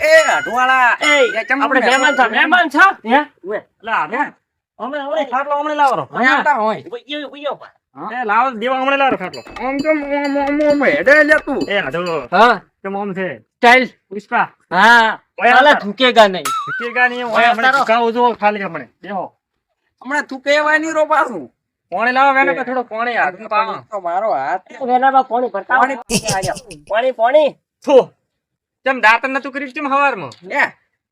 એ અઢવાળા આપણે મહેમાન છો હે લા હે અમે ખાટલો હમણે લાવરો આવતા હોય એ લાવ દેવા હમણે લાવરો ખાટલો આમ તો મોમ હેડે લે તું એ આડો हाँ કેમ આમ છે स्टाइल પુષ્પા हाँ साला झुकेगा नहीं ઠીકેગા નહીં ઓય હમણે ઝુકાવ જો ખાલી હમણે બેહો હમણાં તું કહેવાની રો પાછું પાણી લાવો વેને કે થોડો પાણી હાથ તો મારો હાથ વેલામાં પાણી ભરતા પાણી થો કેમ દાંતન નતું કર્યું કેમ હવારમાં લે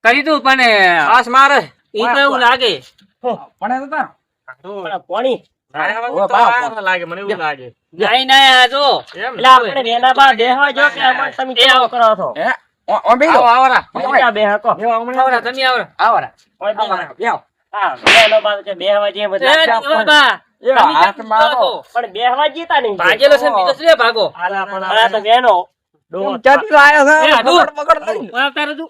કરી દઉં પણ આસ મારે ઈ તો એવું લાગે પણ તો તાર પાણી લાગે મને એવું લાગે નહીં નહીં આ જો એમ એટલે આપણે વેલામાં બેહવા જો કે અમાર તમે કેવો કરો છો હે ઓ બે આવો આવરા ક્યાં બેહ કો બેહો હમણે આવરા તમે આવરા આવરા ઓય આવરા બેવ હા વેલો બાદ કે બેહવા જે બધા બાબા એ હાથ મારો પણ બેહવા જીતા નહીં ભાગેલો છે બીજો શું ભાગો આલા પણ આ તો વેનો ચાટી લાયો છે એ હાડું. પકડ લઈ આ તારે તું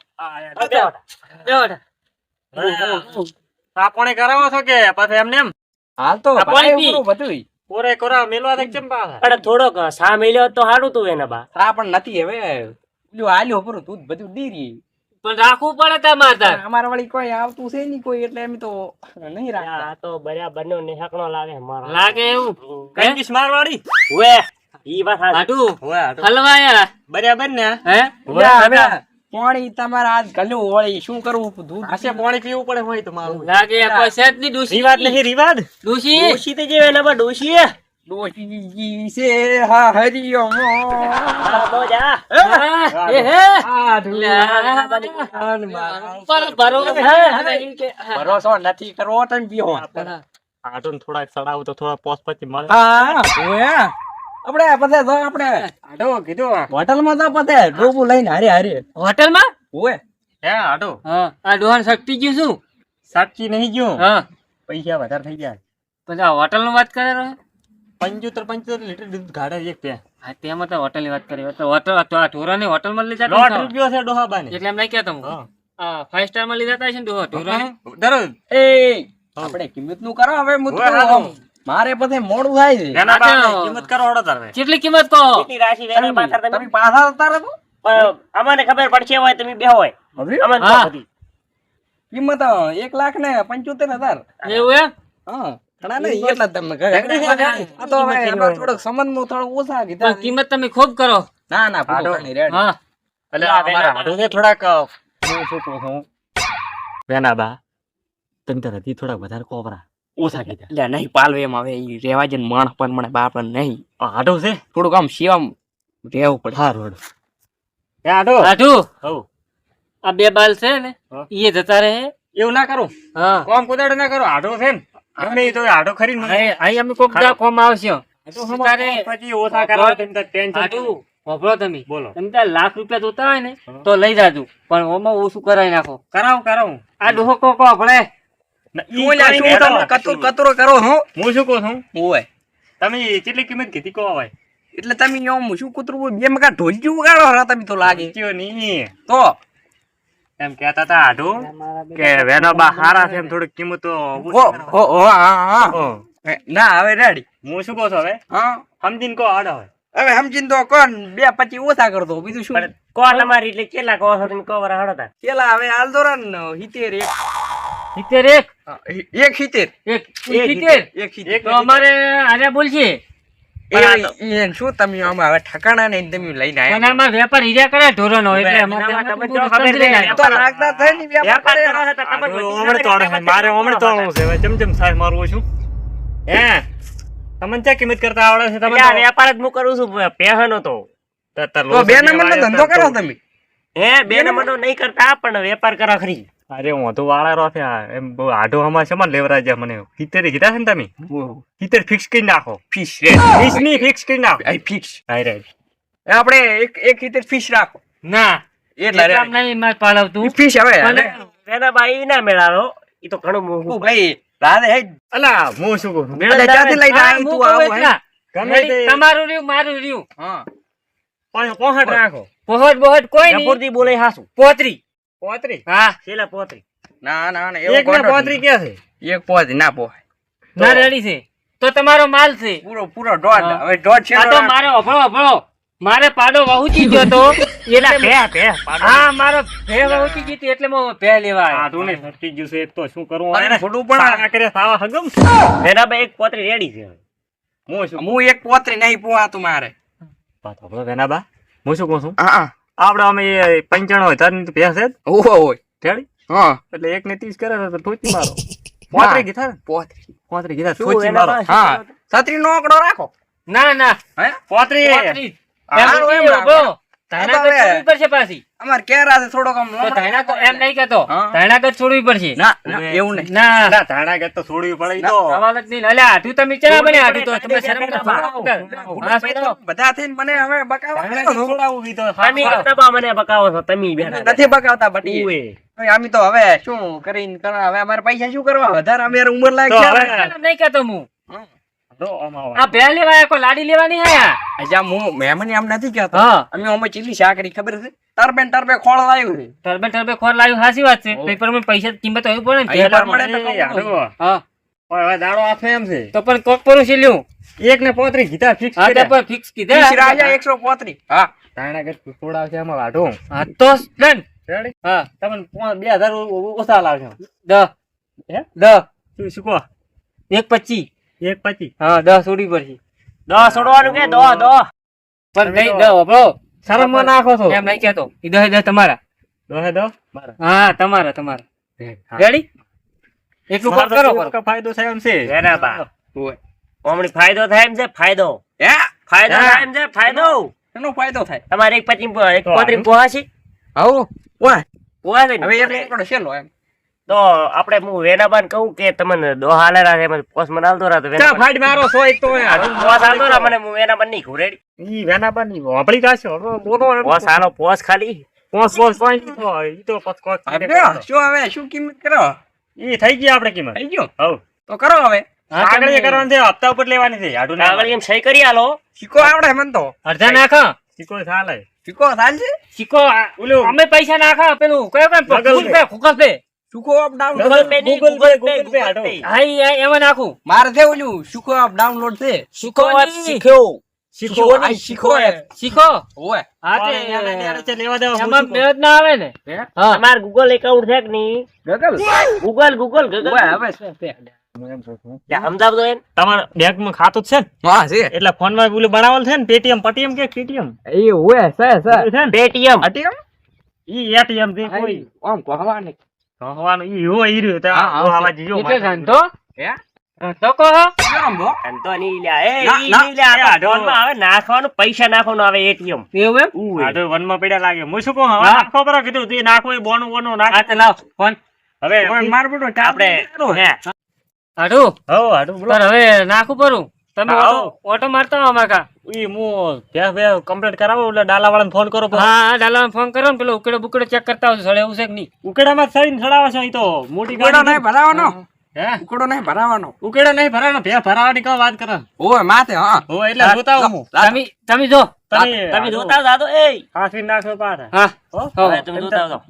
પાણી કરાવો છો કે પછી એમને એમ હાલ તો આ પાણી પી. ભાઈ બધું કોરે કોરા મેલવા દે કેમ પાછા પણ થોડોક સા મેલ્યો તો હાડું તું એના બા આ પણ નથી હવે પેલું આલ્યો પૂરું દૂધ બધું દીરી પણ રાખવું પડે તમારે તાર અમારા વાળી કોઈ આવતું છે નહીં કોઈ એટલે એમ તો નહીં રાખતા આ તો બરાબર નો નિહાકણો લાગે મારો લાગે એવું કઈ કિસ મારવાડી વે ઈ વાત હાડું હોય આટો હલવાયા બરાબર ને હે હવે પાણી તમારા આજ ગલ્યું વળી શું કરવું દૂધ આશે પાણી પીવું પડે હોય તો મારું લાગે કોઈ સેટ ની ડૂસી રીવાદ નહીં રીવાદ ડૂસી ડૂસી તે જેવે ના ડૂસી ડોશી છે હા હરિયમ તો જા એ હે પર બરો ભરોસો નથી કરવો તમે પીઓ આટો થોડા સડાવ તો થોડા પોસ પછી મળે હા ઓય આપણે પછી તો આપણે આટો કીધું હોટલ માં તો પછી ડોબું લઈને હારે હારે હોટેલ માં ઓય હે આટો હા આ ડોહાન શક્તિ ગયું શું સાચી નહીં ગયું હા પૈસા વધારે થઈ ગયા પછી આ હોટલ નું વાત કરે રહ્યો 75 લીટર દૂધ ગાડે એક પે હા તેમાં તો હોટલ ની વાત કરી તો હોટલ તો આ ઢોરાની હોટલ માં લઈ જતા લોટ રૂપિયો છે ડોહાબાની એટલે એમ નહીં કહેતો હું હા આ 5 સ્ટાર માં લઈ જતા છે ને ઢોરાની દરરોજ એ આપણે કિંમત નું કરો હવે હું તો ઓય હાલો. મારે પછી મોડું થાય છે નાના બાપને કિંમત કરો હળો તારે કેટલી કિંમત કહો કેટલી રાશિ વેલા પાછળ તમે તમે પાછા જતા રહો પણ અમને ખબર પડશે હોય તમે બે હોય હવે અમને હા. તો બધી. કિંમત 1,75,000 એવું એમ હા ઘણા નહીં એટલા જ તમને કહે. આ તો હવે એમાં થોડોક સંબંધમાં થોડું ઓછા કીધા પણ કિંમત તમે ખૂબ કરો ના ના પૂરો ઘણી રેડી. હા એટલે અમારા હાડો ને થોડાક હું શું કહું છું વેના બા તમે તો હજી થોડાક વધારે કોબરા ઓછા કીધા એટલે નહીં પાલવે એમ હવે ઈ રેવા છે ને માણસ પણ મને બાપ નહીં હાડો છે થોડુંક આમ સેવા રહેવું પડે હારું હાડો એ હાડો આઠું હવ આ બે બાલ છે ને હા. એ જતા રહે એવું ના કરું હા કોમ કુદાડો ના કરો હાડો છે ને ગમે ઈ તો હાડો ખરીને મને અહીં અમે કોક દા કોમ આવશે તો પછી ઓછા કરવા તમે તો ટેન્શન આઠું વાપરો તમે બોલો તમે ત્યાં લાખ રૂપિયા જોતા હોય ને તો લઈ જાજો પણ ઓમાં ઓછું કરાવી નાખો કરાવું આ ડોહો કોકો આપણે કતરો કરો હું હું શું કહું છું ઓય તમે કેટલી કિંમત કીધી કહો ભાઈ એટલે તમે આમ શું કૂતરું બે મકા ઢોલજી ઉગાડો હરા તમે તો લાગે કયો નહીં તો એમ કહેતા હતા હાડો કે વેનો બા હારા છે એમ થોડી કિંમત તો ના હવે રેડી હું શું કહું છું હવે હા સમજીને કહો હાડો હવે હવે સમજીને તો કોણ 2.25 ઓછા કર દો બીજું શું પણ કો તમારી એટલે કેટલા કહો છો તમે કહો વરા હળો તાર. પેલા હવે હાલ દો ને 70 સિત્તેર એક 70 એક સિત્તેર તો અમારે આર્યા બોલશે શું તમે આમાં હવે ઠકાણા નહીં તમે લઈને પણ આયા આમાં વેપાર હીર્યા કરે ઢોરનો એટલે અમારે તમને આમાં જો તો ખબર સમજી નહીં. લેજો. તો લાગતા થાય ને વ્યાપાર વ્યાપાર કરો છો તો ખબર હાડો પડશે. હમણાં તોડે છે. મારે હમણાં તોડવું છે હવે ચમચમ સાહેબ મારવું છું હે તમને ક્યાં કિંમત કરતા આવડે છે એટલે આ તમે વેપાર જ હું કરું છું પહેવાનો તો તો બે નંબરનો ધંધો કરો તમે હે બે નંબર નો નહીં કરતા પણ વેપાર કરો ખરી અરે હું તો વાળારો છે એમ બહુ આઢો હમણાં છે મને લેવરા છે મને 70 કીધા છે ને તમે 70 ફિક્સ કરી નાખો ફિશ રે ફિક્સ ની ફિક્સ કરી નાખો આઈ ફિક્સ હાય રાઈટ આપણે એક રીતે ફિશ રાખો ના એટલા રે એટલામાં નહીં માર પાલવતું ફિશ હવે અને એના બાઈ ના મેળાવો એ તો ઘણું મોંઘું ઓ ભાઈ રાધે હે અલા હું શું કહું છું? અલે ક્યાંથી લઈને હા, આવી હું તું કહું આવું હે એટલા. ગમે તે તમારું રહ્યું મારું રહ્યું હા પોહટ રાખો પહોંચ બહોટ કોઈ નહીં જપુરથી બોલે હાસું પોતરી પોતરી હા છેલ્લા પોતરી ના ના ના એક ને પોતરી ક્યાં છે એક પોત ના પોહાય ના રેડી છે તો તમારો માલ છે પૂરો પૂરો દોઢ હા. હવે દોઢ છે આ તો મારો અભળો અભળો મારે પાડો વહુચી ગયો તો એલા ભે હા મારો ભે વહુચી ગઈ હતી એટલે હું ભે લેવા આવ્યો. આઠું ને સટી ગયું છે એક તો શું કરવું અરે આને? થોડું પણ સારા કરે સાવા હગમ વેનાબા એક પોતરી રેડી છે હું શું હું એક પોતરી નહીં પોવાતું મારે. વાત સાંભળો વેનાબા, હું શું કહું છું હા આપણે અમે એ 95 હોય તારની તો ભેંસ જ ઓય રેડી હા એટલે 1 ને 30 કરે તો ઠોચી મારો પોતરી કીધા ને પોતરી પોતરી કીધા શું ઠોચી મારો વેનાબા? હા છત્રી નો આંકડો રાખો. ના ના હે પોતરી પોત્રીસ. હા, એમ એમ નથી રાખો. ઉભો. ધાણા કટ છોડવી પડશે પાછી અમાર કેરા છે થોડોક આમ તો ધાણા કટ એમ નહીં કહેતો હા. ધાણા કટ છોડવી પડશે ના ના, એવું નહીં. ના ના ધાણા કે તો છોડવી પડે ઈ તો સવાલ જ નહીં અલ્યા આઠું તમે ચા બને આઠું તો તમે શરમ ના ભાઈ પાડો. તો બધા થઈને મને હવે બકાવા ધાણા કરો કે છો. છોડાવું ઈ તો તમે તબા મને બકાવો છો તમે બેઠા નથી બકાવતા બટી. ઉવે. હવે અમે તો હવે શું કરીને કરવા હવે અમારે પૈસા શું કરવા વધારે અમે ઉંમર લાયક તો છે હવે હવે. એમ નહીં કહેતો હું તો આમાં આ ભે લેવા આયા, કોઈ લાડી લેવા નહીં આયા. અજા હું મહેમાન એમ નથી કહેતો હા અમે અમે ચીલી શાકરી ખબર છે ટરબે ખોળ લાવ્યું છે ટરબે ટરબે ખોર લાવ્યું હાચી વાત છે પેપર માં પૈસા કિંમત હોવી પડે ને અહીં ભે પર મળે તો એ હારું. હા હવે દાડો આપે એમ છે તો પણ કોક પરું છે લ્યું 1 ને 35 કીધા ફિક્સ હા તો કર્યા પણ ફિક્સ વીસ કીધા રાજા 135 હા ધાણા કે છોડાવશે એમાં વાઢું હા તો ડન રેડી હા તમને 2000 ઓછા લાવશે દસ હે? 10 શું શું કહો 1.25 1.25 હા 10 છોડવી પડશે દો છોડવાનું કે દો પણ તમે નહીં તો- 10 બરો શરમમાં નાખો છો એમ નહીં કહેતો ઈ 10 તમારા દોહે દો મારા હા તમારા હા. રેડી એટલું કોક કરો મારો તો ફાયદો થાય એમ છે વેનાબા ઓય હમણાં ફાયદો થાય એમ છે ફાયદો હે ફાયદો હા. થાય એમ છે ફાયદો એનો ફાયદો થાય તમારે એક એક તો પોતરી હારું. પોહાશી આવો ઓય પોહાશે ને? હવે એક એકડો છેલ્લો એમ તો આપણે હું વેનાબાન કહું કે તમને દો હાલેરા છે એમાં પોસ મને આલતો રહે તો ચા વેનાબાન ફાડી મારો છો એક તો પોસ આલતો રહે મને હું વેનાબાન નહીં ઘુરેડી ઈ વેનાબા ની વાપરી કાશો બોલો પોસ આનો પોસ ખાલી પોસ કોઈ ઈ તો પત કોઈ હવે શું હવે શું કિંમત કરો ઈ થઈ ગઈ આપણે કિંમત થઈ ગયો હવ તો કરો હવે આગળ એ કરવાનું છે હપ્તા ઉપર લેવાની છે આડું ના આગળ એમ સહી કરી આલો સિક્કો આવડે મન તો અડધા નાખો સીકો ચાલે સિક્કો ચાલશે સિક્કો ઓલું અમે પૈસા નાખો પેલું કયો કઈ Google Google Pay, Google Pay. સુકો અપ ડાઉન Google Pay નહીં, Google Google Pay, Pay, Google Pay, Google હાલો. Pay. હા ઈ એમાં નાખું મારે છે ઓલું સુકો અપ ડાઉનલોડ છે શીખો શીખ્યો શીખો આ શીખો એપ શીખો ઓય હા તે લેવા દેવા એમાં મેળ જ ના આવે ને હા તમાર ગૂગલ એકાઉન્ટ છે કે નહીં ગગલ ગૂગલ ઓય હવે સમજાવજો એમ તમારા બેંકમાં ખાતું જ છે ને હા છે એટલે ફોનમાં પેલું બનાવેલ છે ને પેટીએમ પટીએમ કે પેટીએમ એ ઓય છે છે ને પેટીએમ અટીમ ઈ એટીએમ થી કોઈ આમ કહવાની કહવાનું ઈ હો ઈ રહ્યું તો હા, હા, આવા જીજો એટલે ધંધો હે ધંધો કહો કેમ બો તો નહીં લ્યા એ ના, ઈ ના, નહીં લ્યા આ એ તો ફોનમાં આવે નાખવાનું પૈસા નાખવાનું આવે એટીએમ એવું એમ આડો વનમાં પડ્યા લાગે હું શું કહું હવે હા. નાખો બરો કીધું તું નાખો એ બોનું બોનું નાખ હા તે લાવ ફોન હવે માર બેટો આપણે હે હાડું હો આડો બોલો તાર હવે નાખું પરું તમે હા, ઓટો મારતા હો અમારા કા ઈ હું ભેંસ બે કમ્પ્લીટ કરાવો એટલે ડાલા વાળાને ફોન કરો હા હા ડાલામાં ફોન કરો ને પેલો ઉકેડો બુકેડો ચેક કરતા આવજો સળે એવું છે કે નહીં ઉકેડામાં સડીને સડાવે છે ઈ તો મોટી ઉકડો ગાડી નહીં ભરાવાનો હે ઉકડો નહીં ભરાવાનો ઉકેડા નહીં ભરાવાનો ભેંસ ભરાવાની કો વાત કરે ઓય માથે હા હો એટલે જોતા હું તમે જો તમે જોતા જાતો એ હાથી નાખો પાછા હા હો હવે તમે જોતા જાઓ.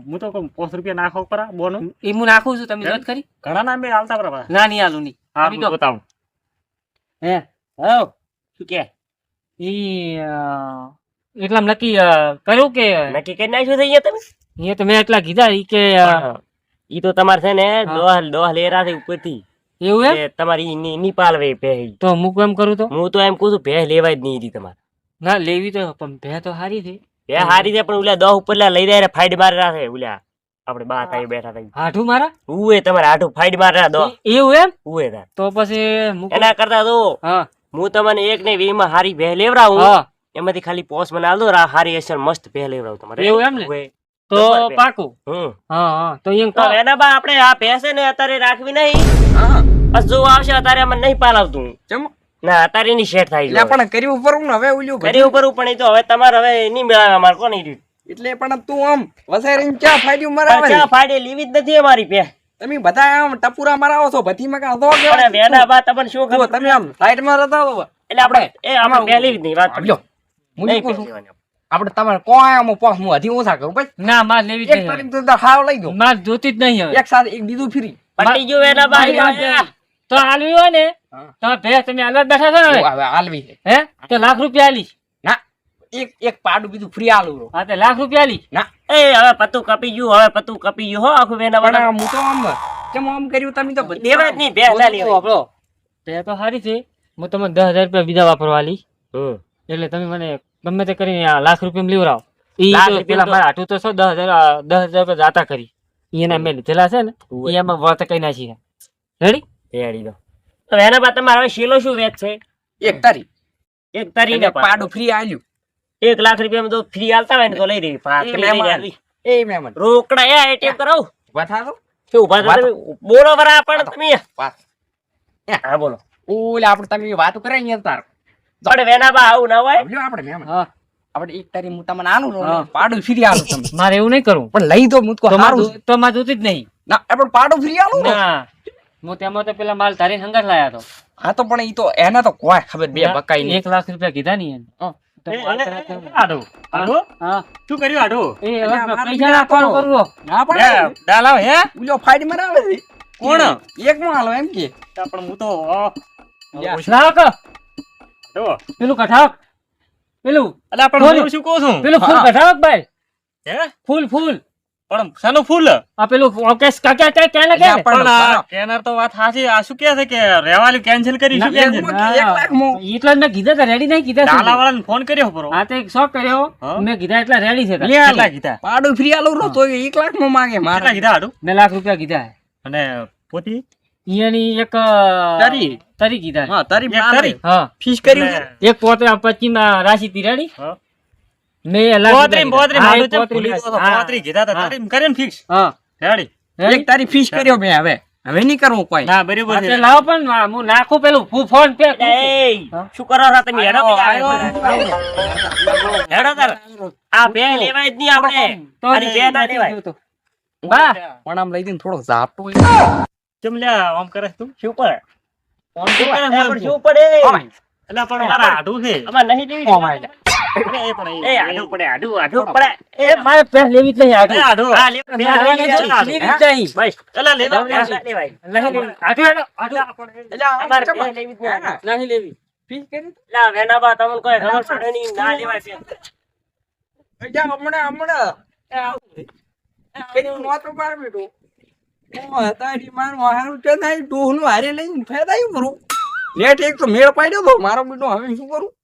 હું તો કહું 5 રૂપિયા નાખો પરા બોનું ઈ હું નાખું છું તમે જોત ખરી ઘણા ના મેં હાલતા પરા ના નહીં આલું નહીં હા તમે જો. હું બતાવું હે હઉ. શું કે ઈ એટલા નક્કી કર્યું કે નક્કી કરી નાખ્યું છે અહીંયા તમે એ તો મેં એટલા કીધા ઈ કે ઈ તો તમારે છે ને હા. દોહ લેરા છે ઉપરથી એવું એમ એ તમારી ની પાલવે ભે તો હું કેમ કરું તો હું તો એમ કહું છું ભે લેવાય જ નહીં રી તમારે ના લેવી તો પણ ભે તો હારી છે ભે હારી છે પણ ઉલ્યા દોહ ઉપર લઈ જાય ફાઈડ માર રાખે ઉલ્યા આપણે બા તાઈ બેઠા થઈ હાઠું મારા ઉએ તમારે આઠું ફાઈડ માર રહ્યા દોહ એવું એમ ઉએ તાર તો પછી હું કહું- એના કરતા તો હા હું તમને એક ને 20 માં હારી ભે લેવડાવું હા એમાંથી ખાલી પોસ મને આલ દો હારી અસર મસ્ત ભે લેવડાવું તમારે એવું એમ ને? ઉએ. તો બરાબર ભે. પાકું હમ હા હા તો એમ તો એના બા આપણે આ ભેંસે ને અત્યારે રાખવી નહીં હા બસ જો આવશે અત્યારે અમને નહીં પાલાવતું ચમ ના અત્યારે એની શેઠ થાય એટલે છે પણ કર્યું ઉપર ને હવે ઓલું ઘરે ઉપર પણ એ તો હવે તમારે હવે નહીં મેળવે અમારે કોણ ઈ રહ્યું. એટલે પણ તું આમ વસારીને ચા ફાડ્યું મરાવે ચા ફાડે લીવી જ નથી અમારી પે તમે બધા આમ ટપુરા મરાવો છો ભથીમાં કાં તો પણ કેવાય વેના બા તમને શું જુઓ, ખબર તમે આમ સાઈડમાં રહેતા હો એટલે આપણે એ આમાં પે લીવી જ નહીં વાત આવજો હું નહીં શું કહું છું કહેવાની. આપણે તમારે કોઈ આમ પોસ હું હજી ઓછા કરું ભાઈ ના માર લેવી જ એક નહીં તારીખ તો હાવ લઈ દો માર જોતી જ નહીં હવે એક સાથે એક દીધું ફ્રી પટી ગયું વેના બા મારી વાત છે. તો હાલવી હોય ને હા. તમે ભે તમે હાલત બેઠા છો ને હવે હવે હાલવી છે હે તો લાખ રૂપિયા આલીશ ના એક પાડું બીજું ફ્રી આલું રો. હા તે લાખ રૂપિયા લી એ હવે પતું કપી ગયું, હવે પતું કપી ગયું હો આખું વેના પણ વાળા. હું તો આમ કેમ આમ કર્યું તમે તો બધી દેવા જ નહીં, બે ના લેવાય. આપણો તે તો સારી છે. હું તમને 10,000 રૂપિયા બીજા વાપરવા લી. એટલે તમે મને ગમે તે કરીને આ લાખ રૂપિયા લેવરાવો. ઈ લાખ તો રૂપિયા પેલા તો- મારા હાટુ તો 10,000 રૂપિયા જાતા કરી. ઈ એના મેં લીધેલા છે ને ઈ એમાં વાત કઈ નાખી છે. રેડી? રેડી દો. તો એના બાદ તમારે હવે શીલો શું વેચ છે? એક તારી એક તરી અને ને પાડું ફ્રી આલ્યું. 1 લાખ રૂપિયામાં તો ફ્રી આલતા હોય ને તો લઈ રહી. એ મહેમાન. એ મહેમાન રોકડા એ ATM કરાવ. બતાવો. શું ઉભા થા તમે? બોલો વરા પણ તમે. વાત હા બોલો. ઓલે આપણે તમે વાતો કરે અહીંયા તાર પણ વેનાબા આવું ના હોય. લ્યો આપણે મહેમાન હા આપણે એક તારી હું તમને આલું રો હા. પાડું ફ્રી આલું તમે મારે એવું નહીં કરવું. પણ લઈ દો મુતકો તો સારું મારે તો મારે જોતી જ નહીં. ના પણ પાડું ફ્રી આલું ને ના હું તેમાં તો પેલા માલ તારી હંગાત લાયા હતો. હા તો પણ ઈ તો એને તો કોઈ ખબર બે બકાઈ નહીં 1 લાખ રૂપિયા કીધા નહીં એને. હા. તો વાત કરાતા હોય. આડો આડો હા શું કર્યું આડો એ હવે એટલે મારે પૈસા બીજા નાખવાનું કરો. કરવો. ના પણ ડાલાવ હે ઉલ્યો ફાઈડ મરાવે છે કોણ? એક માં હાલો એમ કે પણ હું તો લાવ કે આડો પેલું કઠાક પેલું અલા પણ બોલ. હું શું કહું છું પેલું ફૂલ હા. કઠાક ભાઈ હે ફૂલ ફૂલ પણ શાનું ફૂલ આ પેલું ઓકેસ કાકા કાકા ક્યાં લગે અલ્યા, પણ પણ આ કેનાર તો વાત સાચી આ શું કહે છે કે રેવાલી કેન્સલ કરી શું એક કેન્સલ માં કે 1 લાખ માં એટલા જ મેં કીધા તા રેડી નહીં કીધા ડાલા છે. વાળાને ફોન કર્યો પરો હા તો એક શોખ કર્યો હા. મેં કીધા એટલા રેડી છે તાર. લે કેટલા કીધા પાડું ફ્રી આલું રો તો 1 લાખ માં માંગે કેટલા મારે કીધા આડો મેં લાખ રૂપિયા કીધા છે. અને પોતી ઈયાની એક તરી. તરી કીધા છે. હા તારી એક મારે તારી. હા ફીસ કર્યું છે એક પોતે 25 માં રાશી તી રેડી હા. મેં લાખ પોતરી પોતરી હા, મારું એક છે પોતરી ભૂલી ગયો તો હા. પોતરી કીધા તા હા. તારી કરીને ફિક્સ હા રેડી રેડી? એક તારી ફીસ કર્યો મેં હવે નહીં કરવું કોઈ ના બરાબર હા, છે તે લાવો પણ હું નાખું પેલું ફોન પે એ હા. શું કરો છો તમે? હેડો આવો, બીજા. આવો. હેડો તાર. આ બે લેવાય જ નહીં આપણે. તો અને બે ના લેવાય. બા પણ આમ લઈ દઈને થોડોક ઝાપટું કેમ લ્યા આમ કરે છે તું શું પડે? ફોન શું કરે એ છે પણ શું પડે? એટલે પણ મારા આડું છે આમાં નહીં લેવી. ઓમાય. એ પણ એ આડું પડે, આડું પડે. એ મારે પે લેવી જ નહીં એ આટલું આડું આ લે, બે લેવી લેવી જ છે. નહીં. બસ. એટલે લે લો. બે ના લેવાય. નહીં લેવી. આટલું હેડો, આટલું. એટલે આમ અમારે ચમ- બે લેવી જ નહીં. નહીં લેવી. ફીસ કરી લા, વેનાબા તમને કોઈ ખબર પડે નહીં, ના લેવાય છે. એટલે હમણાં કઈ નહોતું પાર બેઠું. ઓ હતાડી મારું હારું છે નહીં, ડોહનું હારે લઈને ફેદાયું મારું. લેટ એક તો મેળ પાડ્યો તો મારો બેટો હવે શું કરું?